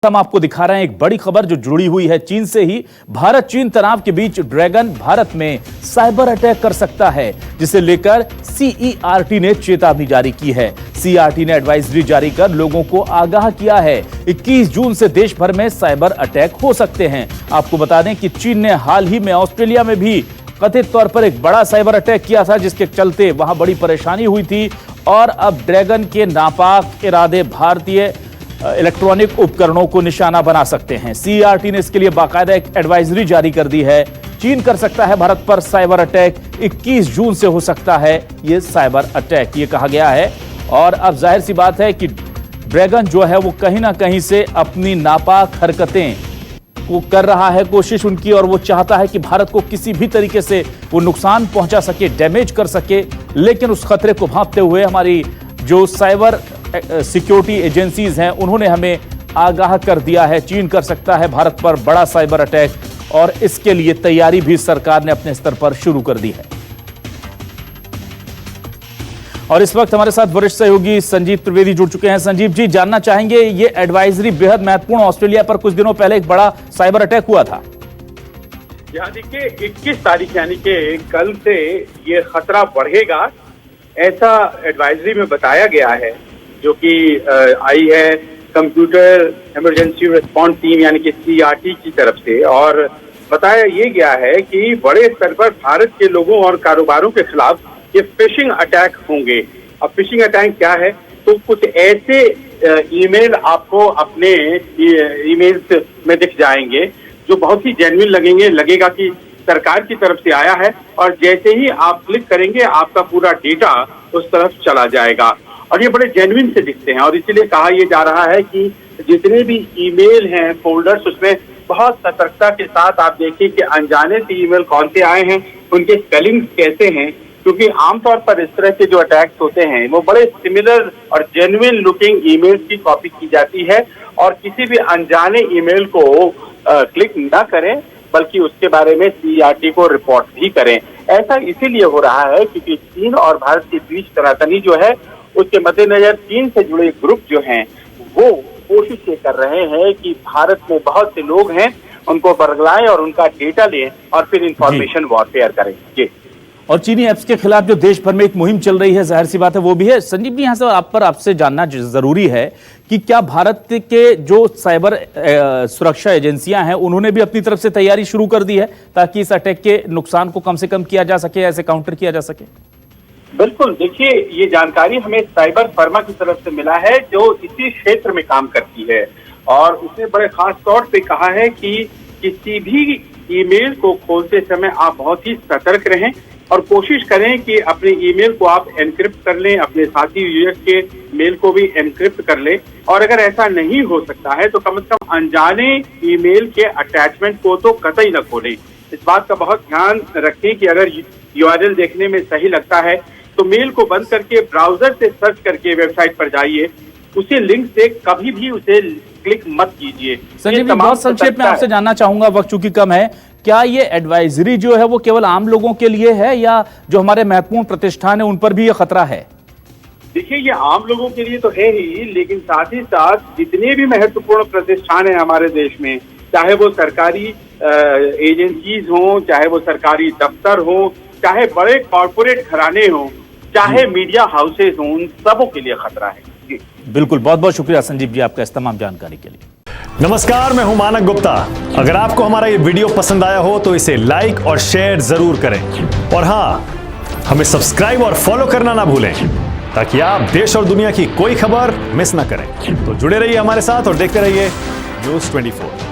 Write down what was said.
हम आपको दिखा रहे हैं एक बड़ी खबर जो जुड़ी हुई है चीन से ही। भारत चीन तनाव के बीच ड्रैगन भारत में साइबर अटैक कर सकता है, जिसे लेकर सीईआरटी ने चेतावनी जारी की है। सीईआरटी ने एडवाइजरी जारी कर लोगों को आगाह किया है 21 जून से देश भर में साइबर अटैक हो सकते हैं। आपको बता दें कि चीन ने हाल ही में ऑस्ट्रेलिया में भी कथित तौर पर एक बड़ा साइबर अटैक किया था, जिसके चलते वहां बड़ी परेशानी हुई थी। और अब ड्रैगन के नापाक इरादे भारतीय इलेक्ट्रॉनिक उपकरणों को निशाना बना सकते हैं। सीईआरटी ने इसके लिए बाकायदा एक एडवाइजरी जारी कर दी है। चीन कर सकता है भारत पर साइबर अटैक, 21 जून से हो सकता है यह साइबर अटैक, ये कहा गया है। और अब जाहिर सी बात है कि ड्रैगन जो है वो कहीं ना कहीं से अपनी नापाक हरकतें को कर रहा है, कोशिश उनकी, और वो चाहता है कि भारत को किसी भी तरीके से वो नुकसान पहुंचा सके, डैमेज कर सके। लेकिन उस खतरे को भांपते हुए हमारी जो साइबर सिक्योरिटी एजेंसीज हैं उन्होंने हमें आगाह कर दिया है चीन कर सकता है भारत पर बड़ा साइबर अटैक, और इसके लिए तैयारी भी सरकार ने अपने स्तर पर शुरू कर दी है। और इस वक्त हमारे साथ वरिष्ठ सहयोगी संजीव त्रिवेदी जुड़ चुके हैं। संजीव जी, जानना चाहेंगे ये एडवाइजरी बेहद महत्वपूर्ण। ऑस्ट्रेलिया पर कुछ दिनों पहले एक बड़ा साइबर अटैक हुआ था। यहाँ देखिए 21 तारीख यानी कि कल से ये खतरा बढ़ेगा, ऐसा एडवाइजरी में बताया गया है, जो कि आई है कंप्यूटर इमरजेंसी रिस्पॉन्स टीम यानी कि सीईआरटी की तरफ से। और बताया ये गया है कि बड़े स्तर पर भारत के लोगों और कारोबारों के खिलाफ ये फिशिंग अटैक होंगे। अब फिशिंग अटैक क्या है, तो कुछ ऐसे ईमेल आपको अपने ईमेल्स में दिख जाएंगे जो बहुत ही जेन्युइन लगेगा कि सरकार की तरफ से आया है, और जैसे ही आप क्लिक करेंगे आपका पूरा डेटा उस तरफ चला जाएगा। और ये बड़े जेन्युइन से दिखते हैं, और इसीलिए कहा यह जा रहा है कि जितने भी ईमेल हैं, फोल्डर्स, उसमें बहुत सतर्कता के साथ आप देखिए कि अनजाने से ईमेल कौन से आए हैं, उनके स्पेलिंग कैसे हैं, क्योंकि आमतौर पर इस तरह के जो अटैक्स होते हैं वो बड़े सिमिलर और जेन्युइन लुकिंग ईमेल्स की कॉपी की जाती है। और किसी भी अनजाने ईमेल को क्लिक न करें, बल्कि उसके बारे में सीईआरटी को रिपोर्ट भी करें। ऐसा इसीलिए हो रहा है क्योंकि चीन और भारत के बीच तनातनी जो है, उसके मद्देनजर चीन से जुड़े ग्रुप जो हैं वो कोशिश ये कर रहे हैं कि भारत में बहुत से लोग हैं उनको बरगलाएं और उनका डेटा लें और फिर इंफॉर्मेशन वॉरफेयर करें। जी, और चीनी ऐप्स के खिलाफ जो देश भर में एक मुहिम चल रही है, जाहिर सी बात है वो भी है। संजीव जी, यहाँ से आपसे जानना जरूरी है कि क्या भारत के जो साइबर सुरक्षा एजेंसियां हैं उन्होंने भी अपनी तरफ से तैयारी शुरू कर दी है ताकि इस अटैक के नुकसान को कम से कम किया जा सके, ऐसे काउंटर किया जा सके? बिल्कुल, देखिए ये जानकारी हमें साइबर फर्मा की तरफ से मिला है जो इसी क्षेत्र में काम करती है, और उसने बड़े खास तौर पे कहा है कि किसी भी ईमेल को खोलते समय आप बहुत ही सतर्क रहें और कोशिश करें कि अपने ईमेल को आप एनक्रिप्ट कर लें, अपने साथी यूजर्स के मेल को भी एनक्रिप्ट कर लें। और अगर ऐसा नहीं हो सकता है तो कम से कम अनजाने ईमेल के अटैचमेंट को तो कतई न खोलें। इस बात का बहुत ध्यान रखें कि अगर यूआरएल देखने में सही लगता है तो मेल को बंद करके ब्राउजर से सर्च करके वेबसाइट पर जाइए, उसी लिंक से कभी भी उसे क्लिक मत कीजिए। संजीव जी, बहुत संक्षेप में आपसे जानना चाहूंगा, वक्त चूंकि कम है, क्या ये एडवाइजरी जो है वो केवल आम लोगों के लिए है या जो हमारे महत्वपूर्ण प्रतिष्ठान है उन पर भी ये खतरा है? देखिए, ये आम लोगों के लिए तो है ही, लेकिन साथ ही साथ जितने भी महत्वपूर्ण प्रतिष्ठान हैं हमारे देश में, चाहे वो सरकारी एजेंसीज हों, चाहे वो सरकारी दफ्तर हों, चाहे बड़े कॉर्पोरेट घराने हों, चाहे मीडिया हाउसेज हों, उन सबों के लिए खतरा है। बिल्कुल, बहुत बहुत शुक्रिया संजीव जी आपका इस तमाम जानकारी के लिए। नमस्कार, मैं हूं मानक गुप्ता। अगर आपको हमारा ये वीडियो पसंद आया हो तो इसे लाइक और शेयर जरूर करें, और हां, हमें सब्सक्राइब और फॉलो करना ना भूलें ताकि आप देश और दुनिया की कोई खबर मिस ना करें। तो जुड़े रहिए हमारे साथ और देखते रहिए News 24।